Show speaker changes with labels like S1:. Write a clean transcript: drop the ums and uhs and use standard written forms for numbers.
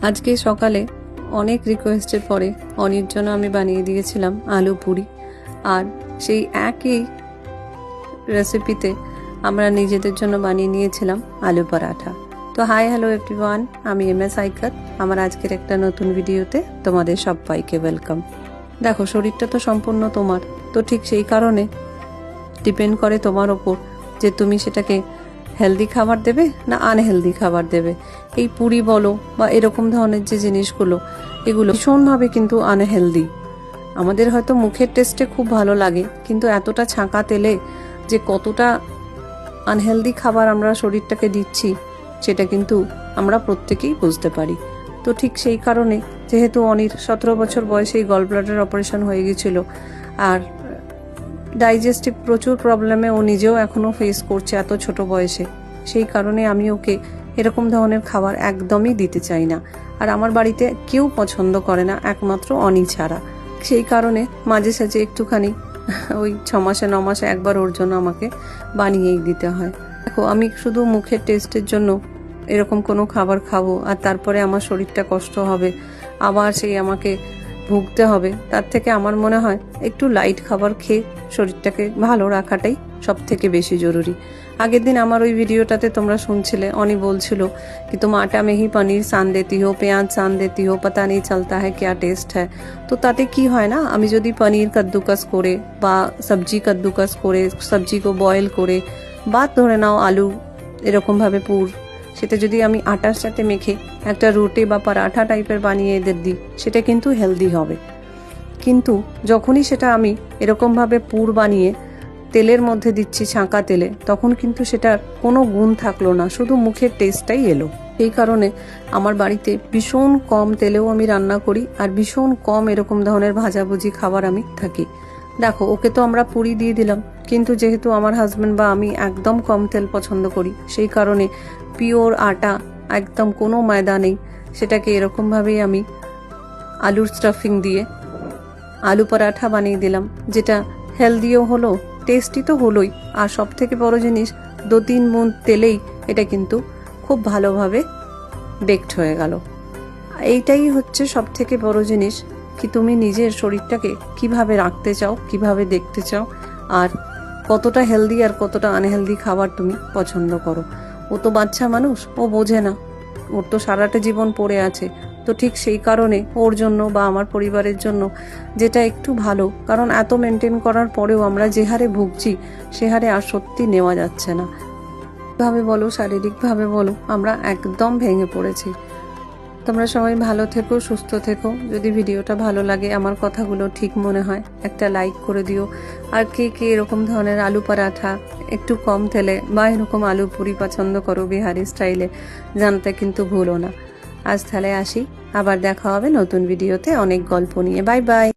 S1: আজকে সকালে অনেক রিকোয়েস্টের পরে অনির জন্য আমি বানিয়ে দিয়েছিলাম আলু পুরি, আর সেই একই রেসিপিতে আমরা নিজেদের জন্য বানিয়ে নিয়েছিলাম আলু পরাঠা। তো হাই হ্যালো এভরিওয়ান, আমি MS আইকাত। আমার আজকের একটা নতুন ভিডিওতে তোমাদের সবাইকে ওয়েলকাম। দেখো, শরীরটা তো সম্পূর্ণ তোমার, তো ঠিক সেই কারণে ডিপেন্ড করে তোমার ওপর যে তুমি সেটাকে হেলদি খাবার দেবে না আনহেলদি খাবার দেবে। এই পুরি বলো বা এরকম ধরনের যে জিনিসগুলো, এগুলো ভীষণভাবে কিন্তু আনহেলদি। আমাদের হয়তো মুখের টেস্টে খুব ভালো লাগে, কিন্তু এতটা ছাঁকা তেলে যে কতটা আনহেলদি খাবার আমরা শরীরটাকে দিচ্ছি সেটা কিন্তু আমরা প্রত্যেকেই বুঝতে পারি। তো ঠিক সেই কারণে, যেহেতু অনির 17 বছর বয়সেই গল ব্লাডার অপারেশন হয়ে গেছিল, আর ডাইজেস্টিভ প্রচুর প্রবলেমে ও নিজেও এখনও ফেস করছে এত ছোট বয়সে, সেই কারণে আমি ওকে এরকম ধরনের খাবার একদমই দিতে চাই না। আর আমার বাড়িতে কেউ পছন্দ করে না, একমাত্র অনি ছাড়া। সেই কারণে মাঝে সাঝে একটুখানি ওই 6 মাসে 9 মাসে একবার ওর জন্য আমাকে বানিয়েই দিতে হয়। দেখো, আমি শুধু মুখের টেস্টের জন্য এরকম কোনো খাবার খাবো আর তারপরে আমার শরীরটা কষ্ট হবে, আবার সেই আমাকে ভুগতে হবে, তার থেকে আমার মনে হয় একটু লাইট খাবার খেয়ে শরীরটাকে ভালো রাখাটাই সব থেকে বেশি জরুরি। আগের দিন আমার ওই ভিডিওটাতে তোমরা শুনছিলে, অনি বলছিল কি তুম আটা में ही पनीर सान देती हो, পেঁয়াজ सान देती हो, पता नहीं चलता है क्या टेस्ट है। তো তাতে কি হয় না, আমি যদি পনির কাদ্দুকাস করে বা সবজি কাদ্দুকাস করে, সবজিকে বয়েল করে, বা ধরে নাও আলু এরকমভাবে পুর, সেটা যদি আমি আটার সাথে মেখে একটা রুটি বা পরাঠা টাইপের বানিয়ে এদের দিই, সেটা কিন্তু হেলদি হবে। কিন্তু যখনই সেটা আমি এরকমভাবে পুর বানিয়ে তেলের মধ্যে দিচ্ছি, ছাঁকা তেলে, তখন কিন্তু সেটার কোনো গুণ থাকলো না, শুধু মুখের টেস্টটাই এলো। এই কারণে আমার বাড়িতে ভীষণ কম তেলেও আমি রান্না করি, আর ভীষণ কম এরকম ধরনের ভাজাভুজি খাবার আমি থাকি। দেখো, ওকে তো আমরা পুরি দিয়ে দিলাম, কিন্তু যেহেতু আমার হাজব্যান্ড বা আমি একদম কম তেল পছন্দ করি, সেই কারণে পিওর আটা, একদম কোনো ময়দা নেই, সেটাকে এরকমভাবেই আমি আলুর স্টাফিং দিয়ে আলু পরাঠা বানিয়ে দিলাম, যেটা হেলদিও হলো, টেস্টি তো হলোই, আর সব থেকে বড় জিনিস 2-3 মুঠ তেলেই এটা কিন্তু খুব ভালোভাবে বেকড হয়ে গেল। এইটাই হচ্ছে সব থেকে বড় জিনিস, কি তুমি নিজের শরীরটাকে কিভাবে রাখতে চাও, কিভাবে দেখতে চাও, আর কতটা হেলদি আর কতটা আনহেলদি খাবার তুমি পছন্দ করো। ও তো বাচ্চা মানুষ, ও বোঝে না, ওর তো সারাটা জীবন পড়ে আছে। তো ঠিক সেই কারণে ওর জন্য বা আমার পরিবারের জন্য যেটা একটু ভালো, কারণ এত মেনটেন করার পরেও আমরা যে হারে ভুগছি সে হারে আর সত্যি নেওয়া যাচ্ছে না। ভাবে বলো, শারীরিকভাবে বলো, আমরা একদম ভেঙে পড়েছি। তোমরা সবাই ভালো থেকো, সুস্থ থেকো। যদি ভিডিওটা ভালো লাগে, আমার কথাগুলো ঠিক মনে হয়, একটা লাইক করে দিও। আর কে কে এরকম ধরনের আলু পরাঠা একটু কম তেলে বা এরকম আলু পুরি পছন্দ করো বিহারি স্টাইলে, জানতে কিন্তু ভুলো না। আজ তাহলে আসি, আবার দেখা হবে নতুন ভিডিওতে অনেক গল্প নিয়ে। Bye bye.